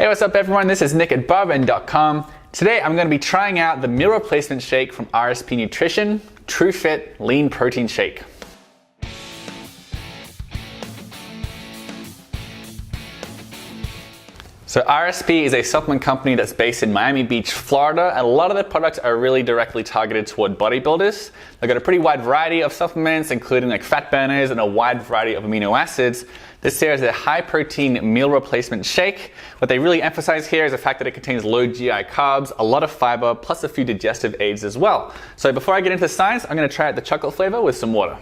Hey, what's up everyone? This is Nick at barberman.com. Today I'm going to be trying out the meal replacement shake from RSP Nutrition, TrueFit Lean Protein Shake. So RSP is a supplement company that's based in Miami Beach, Florida, and a lot of their products are really directly targeted toward bodybuilders. They've got a pretty wide variety of supplements, including like fat burners and a wide variety of amino acids. This here is a high protein meal replacement shake. What they really emphasize here is the fact that it contains low GI carbs, a lot of fiber, plus a few digestive aids as well. So before I get into the science, I'm going to try out the chocolate flavor with some water.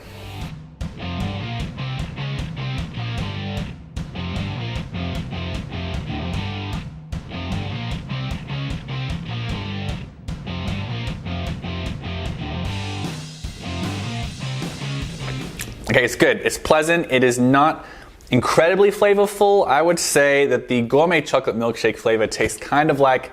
Okay, it's good. It's pleasant. It is not incredibly flavorful. I would say that the gourmet chocolate milkshake flavor tastes kind of like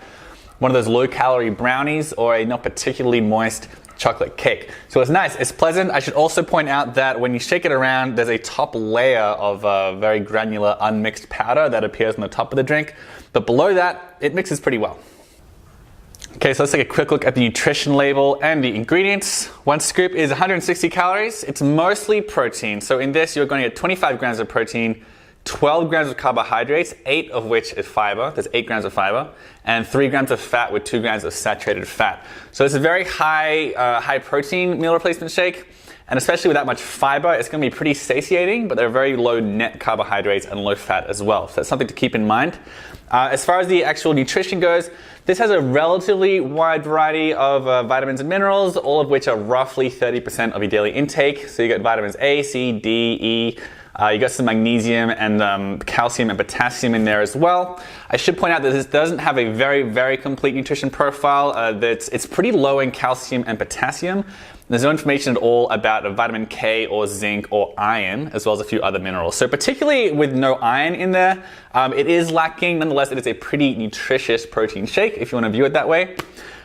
one of those low-calorie brownies or a not particularly moist chocolate cake. So it's nice. It's pleasant. I should also point out that when you shake it around, there's a top layer of very granular unmixed powder that appears on the top of the drink. But below that, it mixes pretty well. Okay, so let's take a quick look at the nutrition label and the ingredients. One scoop is 160 calories. It's mostly protein. So in this, you're going to get 25 grams of protein, 12 grams of carbohydrates, 8 of which is fiber. There's 8 grams of fiber, and 3 grams of fat with 2 grams of saturated fat. So it's a very high protein meal replacement shake. And especially with that much fiber, it's going to be pretty satiating, but they're very low net carbohydrates and low fat as well. So that's something to keep in mind. As far as the actual nutrition goes, this has a relatively wide variety of vitamins and minerals, all of which are roughly 30% of your daily intake. So you get vitamins A, C, D, E. You got some magnesium and calcium and potassium in there as well. I should point out that this doesn't have a very complete nutrition profile. It's pretty low in calcium and potassium. There's no information at all about a vitamin K or zinc or iron, as well as a few other minerals. So particularly with no iron in there, it is lacking. Nonetheless, it is a pretty nutritious protein shake, if you want to view it that way.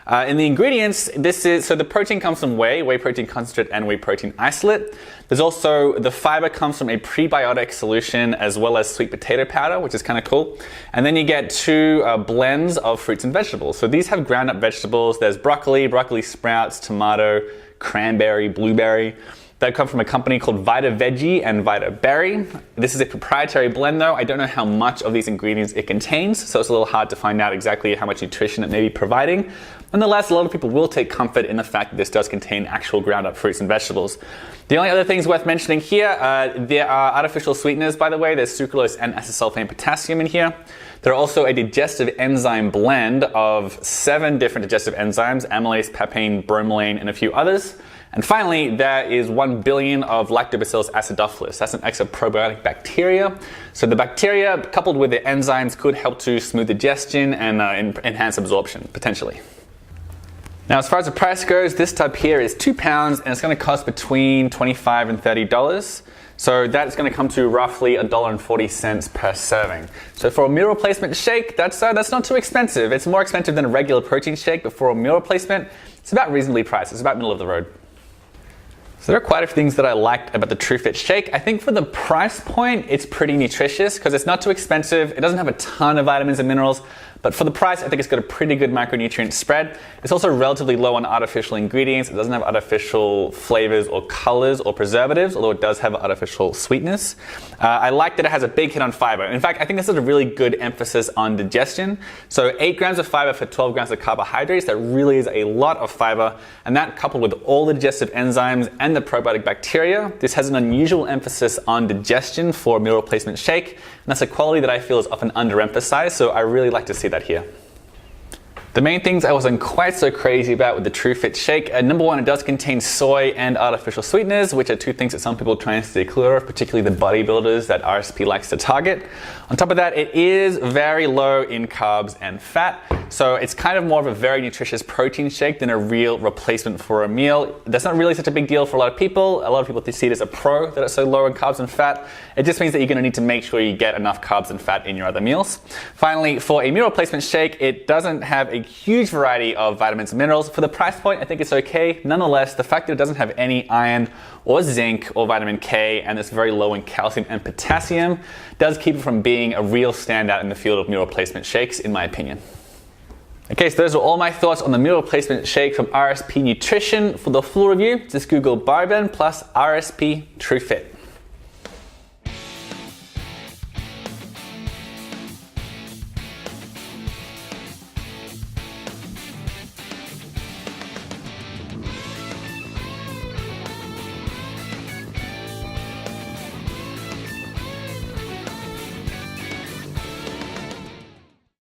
In the ingredients, so the protein comes from whey protein concentrate, and whey protein isolate. There's also, the fiber comes from a prebiotic solution as well as sweet potato powder, which is kind of cool. And then you get 2 blends of fruits and vegetables. So these have ground up vegetables. There's broccoli sprouts, tomato, cranberry, blueberry. That come from a company called Vita Veggie and Vita Berry. This is a proprietary blend though. I don't know how much of these ingredients it contains, so it's a little hard to find out exactly how much nutrition it may be providing. Nonetheless, a lot of people will take comfort in the fact that this does contain actual ground up fruits and vegetables. The only other things worth mentioning here, there are artificial sweeteners, by the way. There's sucralose and acesulfame potassium in here. There are also a digestive enzyme blend of 7 different digestive enzymes, amylase, papain, bromelain, and a few others. And finally, there is 1 billion of lactobacillus acidophilus. That's an exoprobiotic bacteria. So the bacteria, coupled with the enzymes, could help to smooth digestion and enhance absorption, potentially. Now, as far as the price goes, this tub here is £2, and it's going to cost between $25 and $30. So that's going to come to roughly $1.40 per serving. So for a meal replacement shake, that's not too expensive. It's more expensive than a regular protein shake, but for a meal replacement, it's about reasonably priced. It's about middle of the road. So there are quite a few things that I liked about the TrueFit shake. I think for the price point, it's pretty nutritious because it's not too expensive. It doesn't have a ton of vitamins and minerals, but for the price, I think it's got a pretty good macronutrient spread. It's also relatively low on artificial ingredients. It doesn't have artificial flavors or colors or preservatives, although it does have artificial sweetness. I like that it has a big hit on fiber. In fact, I think this is a really good emphasis on digestion. So 8 grams of fiber for 12 grams of carbohydrates, that really is a lot of fiber. And that coupled with all the digestive enzymes and the probiotic bacteria, this has an unusual emphasis on digestion for a meal replacement shake. And that's a quality that I feel is often underemphasized, so I really like to see that here. The main things I wasn't quite so crazy about with the TrueFit shake, number one, it does contain soy and artificial sweeteners, which are 2 things that some people are trying to stay clear of, particularly the bodybuilders that RSP likes to target. On top of that, it is very low in carbs and fat. So it's kind of more of a very nutritious protein shake than a real replacement for a meal. That's not really such a big deal for a lot of people. A lot of people see it as a pro that it's so low in carbs and fat. It just means that you're going to need to make sure you get enough carbs and fat in your other meals. Finally, for a meal replacement shake, it doesn't have a huge variety of vitamins and minerals. For the price point, I think it's okay. Nonetheless, the fact that it doesn't have any iron or zinc or vitamin K and it's very low in calcium and potassium does keep it from being a real standout in the field of meal replacement shakes, in my opinion. Okay, so those are all my thoughts on the meal replacement shake from RSP Nutrition. For the full review, just Google Bioben plus RSP TrueFit.